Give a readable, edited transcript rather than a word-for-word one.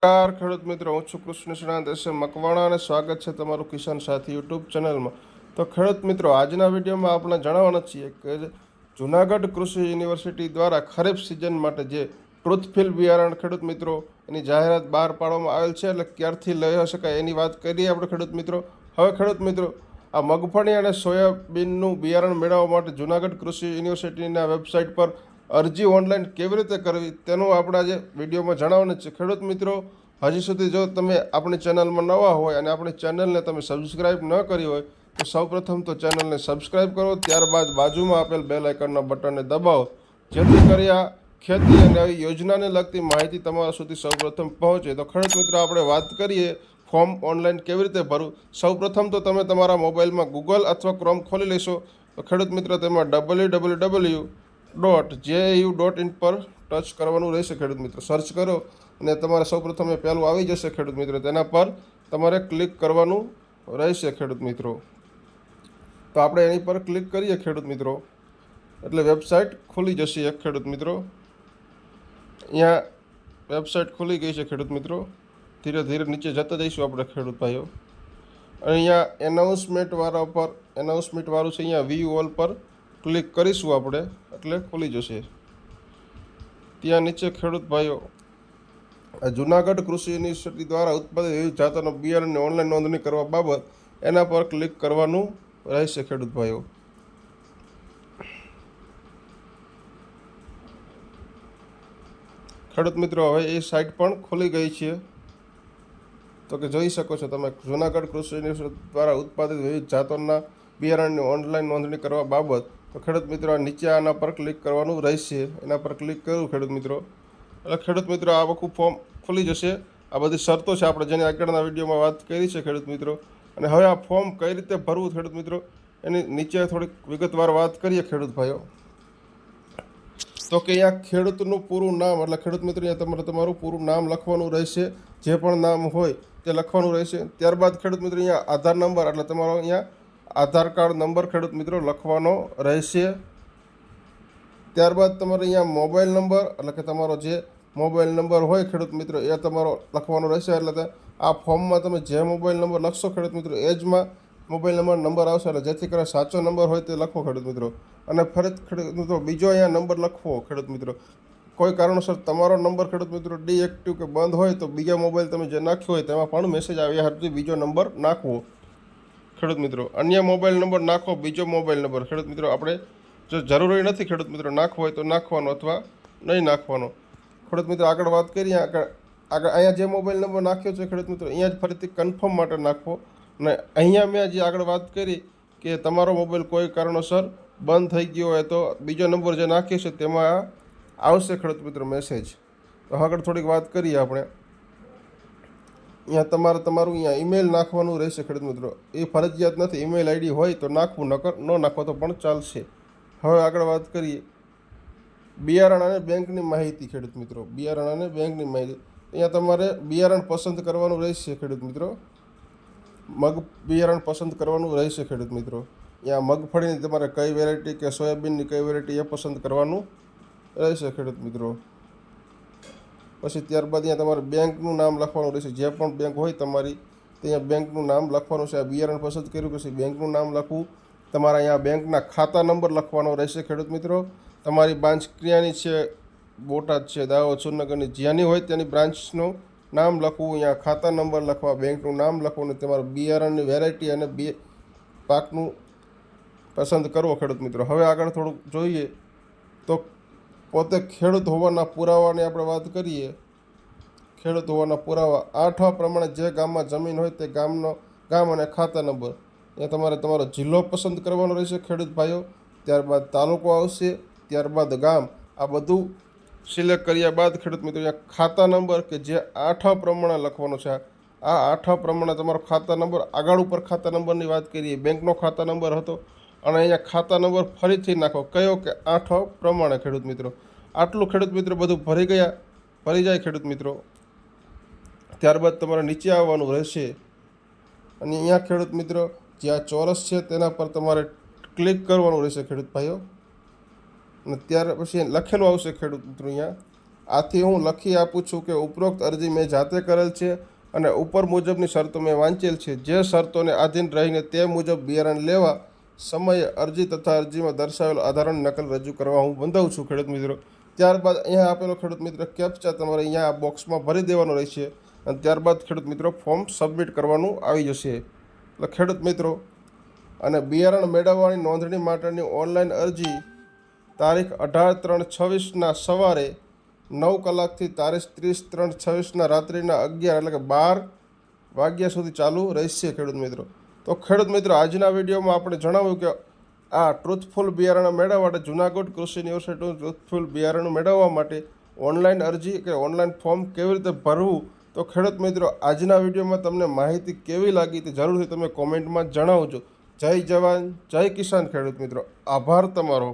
નમસ્કાર ખેડૂત મિત્રો, હું છું કૃષ્ણ શ્રીનાથ એસ મકવાણા અને સ્વાગત છે તમારું કિસાન સાથી યુટ્યુબ ચેનલમાં. તો ખેડૂત મિત્રો, આજના વિડીયોમાં આપણે જણાવવાના છીએ કે જુનાગઢ કૃષિ યુનિવર્સિટી દ્વારા ખરીફ સિઝન માટે જે ટ્રુથફિલ બિયારણ ખેડૂત મિત્રો એની જાહેરાત બહાર પાડવામાં આવેલ છે, એટલે ક્યારથી લઈ શકાય એની વાત કરીએ આપણે ખેડૂત મિત્રો. હવે ખેડૂત મિત્રો, આ મગફળી અને સોયાબીનનું બિયારણ મેળવવા માટે જુનાગઢ કૃષિ યુનિવર્સિટીના વેબસાઇટ પર અરજી ઓનલાઈન કેવી રીતે કરવી તેનું આપણે આજે વિડીયોમાં જણાવવાનું છે. ખેડૂત મિત્રો, હજી સુધી જો તમે આપણી ચેનલમાં નવા હોય અને આપણી ચેનલને તમે સબસ્ક્રાઈબ ન કરી હોય તો સૌપ્રથમ તો ચેનલને સબસ્ક્રાઈબ કરો, ત્યારબાદ બાજુમાં આપેલ બેલ આઇકનના બટનને દબાવો, જેથી કરી આ ખેતી અને આવી યોજનાને લગતી માહિતી તમારા સુધી સૌપ્રથમ પહોંચે. તો ખેડૂત મિત્રો, આપણે વાત કરીએ ફોર્મ ઓનલાઈન કેવી રીતે ભરવું. સૌપ્રથમ તો તમે તમારા મોબાઈલમાં ગૂગલ અથવા ક્રોમ ખોલી લેશો. તો ખેડૂત મિત્રો, તેમાં www.jau.in પર ટચ કરવાનું રહેશે. ખેડૂત મિત્રો, સર્ચ કરો અને તમારે સૌપ્રથમ એ પહેલું આવી જશે. ખેડૂત મિત્રો, તેના પર તમારે ક્લિક કરવાનું રહેશે. ખેડૂત મિત્રો, તો આપણે એની પર ક્લિક કરીએ ખેડૂત મિત્રો, એટલે વેબસાઇટ ખુલી જશે એક. ખેડૂત મિત્રો, અહીંયા વેબસાઇટ ખુલી ગઈ છે. ખેડૂત મિત્રો, ધીરે ધીરે નીચે જતા જઈશું આપણે ખેડૂત ભાઈઓ. અહીંયા એનાઉન્સમેન્ટવાળા પર એનાઉન્સમેન્ટવાળું છે, અહીંયા વ્યૂ ઓલ પર ક્લિક કરીશું આપણે, એટલે ખુલી જશે. ત્યાં નીચે ખેડૂત ભાઈઓ, જુનાગઢ કૃષિ યુનિવર્સિટી દ્વારા ઉત્પાદિત વિવિધ જાતોના બિયારણની ઓનલાઈન નોંધણી કરવા બાબત એના પર ક્લિક કરવાનું રહેશે. ખેડૂત ભાઈઓ, ખેડૂત મિત્રો, હવે એ સાઇટ પણ ખુલી ગઈ છે. તો કે જોઈ શકો છો તમે, જુનાગઢ કૃષિ યુનિવર્સિટી દ્વારા ઉત્પાદિત વિવિધ જાતોના બિયારણની ઓનલાઈન નોંધણી કરવા બાબત. તો ખેડૂત મિત્રો, નીચે આના પર ક્લિક કરવાનું રહેશે. એના પર ક્લિક કરું ખેડૂત મિત્રો, એટલે ખેડૂત મિત્રો આ આખું ફોર્મ ખુલી જશે. આ બધી શરતો છે આપણે જેની આગળના વિડીયોમાં વાત કરી છે ખેડૂત મિત્રો. અને હવે આ ફોર્મ કઈ રીતે ભરવું ખેડૂત મિત્રો, એની નીચે થોડીક વિગતવાર વાત કરીએ ખેડૂત ભાઈઓ. તો કે અહીંયા ખેડૂતનું પૂરું નામ, એટલે ખેડૂત મિત્રો અહીંયા તમારું પૂરું નામ લખવાનું રહેશે. જે પણ નામ હોય તે લખવાનું રહેશે. ત્યારબાદ ખેડૂત મિત્રો, અહીંયા આધાર નંબર, એટલે તમારો અહીંયા આધાર કાર્ડ નંબર ખેડૂત મિત્રો લખવાનો રહેશે. ત્યારબાદ તમારે અહીંયા મોબાઈલ નંબર, એટલે કે તમારો જે મોબાઈલ નંબર હોય ખેડૂત મિત્રો એ તમારો લખવાનો રહેશે. એટલે આ ફોર્મમાં તમે જે મોબાઈલ નંબર લખશો ખેડૂત મિત્રો એ જમાં મોબાઈલ નંબર આવશે, એટલે જેથી કરીને સાચો નંબર હોય તે લખો ખેડૂત મિત્રો. અને ફરી ખેડૂત મિત્રો બીજો અહીંયા નંબર લખવો ખેડૂત મિત્રો. કોઈ કારણોસર તમારો નંબર ખેડૂત મિત્રો ડીએક્ટિવ કે બંધ હોય તો બીજા મોબાઈલ તમે જે નાખ્યો હોય તેમાં પણ મેસેજ આવ્યા હતી બીજો નંબર નાખવો ખેડૂત મિત્રો. અન્ય મોબાઈલ નંબર નાખો, બીજો મોબાઈલ નંબર ખેડૂત મિત્રો આપણે જો જરૂરી નથી ખેડૂત મિત્રો નાખવો હોય તો નાખવાનો અથવા નહીં નાખવાનો. ખેડૂત મિત્રો આગળ વાત કરીએ, આગળ અહીંયા જે મોબાઈલ નંબર નાખ્યો છે ખેડૂત મિત્રો અહીંયા જ ફરીથી કન્ફર્મ માટે નાખવો. અને અહીંયા મેં જે આગળ વાત કરી કે તમારો મોબાઈલ કોઈ કારણોસર બંધ થઈ ગયો હોય તો બીજો નંબર જે નાખ્યો છે તેમાં આવશે ખેડૂત મિત્રો મેસેજ. તો આગળ થોડીક વાત કરીએ આપણે. અહીંયા તમારું અહીંયા ઈમેલ નાખવાનું રહેશે ખેડૂત મિત્રો. એ ફરજિયાત નથી, ઈમેલ આઈડી હોય તો નાખવું, નકર ન નાખો તો પણ ચાલશે. હવે આગળ વાત કરીએ બિયારણ અને બેંકની માહિતી ખેડૂત મિત્રો. બિયારણ અને બેંકની માહિતી, અહીંયા તમારે બિયારણ પસંદ કરવાનું રહેશે ખેડૂત મિત્રો. બિયારણ પસંદ કરવાનું રહેશે ખેડૂત મિત્રો. અહીંયા મગફળીની તમારે કઈ વેરાયટી કે સોયાબીનની કઈ વેરાયટી એ પસંદ કરવાનું રહેશે ખેડૂત મિત્રો. પછી ત્યારબાદ અહીંયા તમારે બેંકનું નામ લખવાનું રહેશે. જે પણ બેંક હોય તમારી ત્યાં બેંકનું નામ લખવાનું છે. આ બિયારણ પસંદ કર્યું પછી બેંકનું નામ લખવું. તમારા અહીંયા બેંકના ખાતા નંબર લખવાનો રહેશે ખેડૂત મિત્રો. તમારી બ્રાન્ચ ક્રિયાની છે, બોટાદ છે, દાહોદ, સુરનગરની, જ્યાંની હોય તેની બ્રાન્ચનું નામ લખવું. અહીંયા ખાતા નંબર લખવા, બેંકનું નામ લખવું અને તમારું બિયારણની વેરાયટી અને પાકનું પસંદ કરવો ખેડૂત મિત્રો. હવે આગળ થોડુંક જોઈએ તો પોતે ખેડૂત હોવાના પુરાવાની આપણે વાત કરીએ. ખેડૂત હોવાના પુરાવા 8 પ્રમાણે જે ગામમાં જમીન હોય તે ગામ અને ખાતા નંબર. અહીંયા તમારે તમારો જિલ્લો પસંદ કરવાનો રહેશે ખેડૂત ભાઈઓ. ત્યારબાદ તાલુકો આવશે, ત્યારબાદ ગામ. આ બધું સિલેક્ટ કર્યા બાદ ખેડૂત મિત્રો અહીંયા ખાતા નંબર કે જે 8 પ્રમાણે લખવાનો છે. આ 8 પ્રમાણે તમારો ખાતા નંબર, આગળ ઉપર ખાતા નંબરની વાત કરીએ, બેંકનો ખાતા નંબર હતો અને અહીંયા ખાતા નંબર ફરીથી નાખો કયો કે 8 પ્રમાણે ખેડૂત મિત્રો. આટલું ખેડૂત મિત્રો બધું ભરી જાય ખેડૂત મિત્રો. ત્યારબાદ તમારે નીચે આવવાનું રહેશે અને અહીંયા ખેડૂત મિત્રો જે આ ચોરસ છે તેના પર તમારે ક્લિક કરવાનું રહેશે ખેડૂત ભાઈઓ. અને ત્યાર પછી લખેલું આવશે ખેડૂત મિત્રો અહીંયા આથી હું લખી આપું છું કે ઉપરોક્ત અરજી મેં જાતે કરેલ છે અને ઉપર મુજબની શરતો મેં વાંચેલ છે. જે શરતોને આધીન રહીને તે મુજબ બિયારણ લેવા સમયે અરજી તથા અરજીમાં દર્શાવેલ આધારોની નકલ રજૂ કરવા હું બંધાવું છું ખેડૂત મિત્રો. ત્યારબાદ અહીંયા આપેલો ખેડૂત મિત્ર કેપ્ચા તમારે અહીંયા આ બોક્સમાં ભરી દેવાનો રહેશે અને ત્યારબાદ ખેડૂત મિત્રો ફોર્મ સબમિટ કરવાનું આવી જશે. એટલે ખેડૂત મિત્રો અને બિયારણ મેળવવાની નોંધણી માટેની ઓનલાઈન અરજી તારીખ 18/3/26ના સવારે 9 કલાકથી તારીખ 30/3/26ના રાત્રિના 11 એટલે કે 12 વાગ્યા સુધી ચાલુ રહેશે ખેડૂત મિત્રો. તો ખેડૂત મિત્રો આજના વિડીયોમાં આપણે જણાવ્યું કે આ ટ્રુથફુલ બિયારણ મેળવવા માટે જુનાગઢ કૃષિ યુનિવર્સિટીનું ટ્રુથફુલ બિયારણ મેળવવા માટે ઓનલાઈન અરજી કે ઓનલાઈન ફોર્મ કેવી રીતે ભરવું. તો ખેડૂત મિત્રો આજના વિડીયોમાં તમને માહિતી કેવી લાગી તે જરૂરથી તમે કોમેન્ટમાં જણાવજો. જય જવાન જય કિસાન ખેડૂત મિત્રો, આભાર તમારો.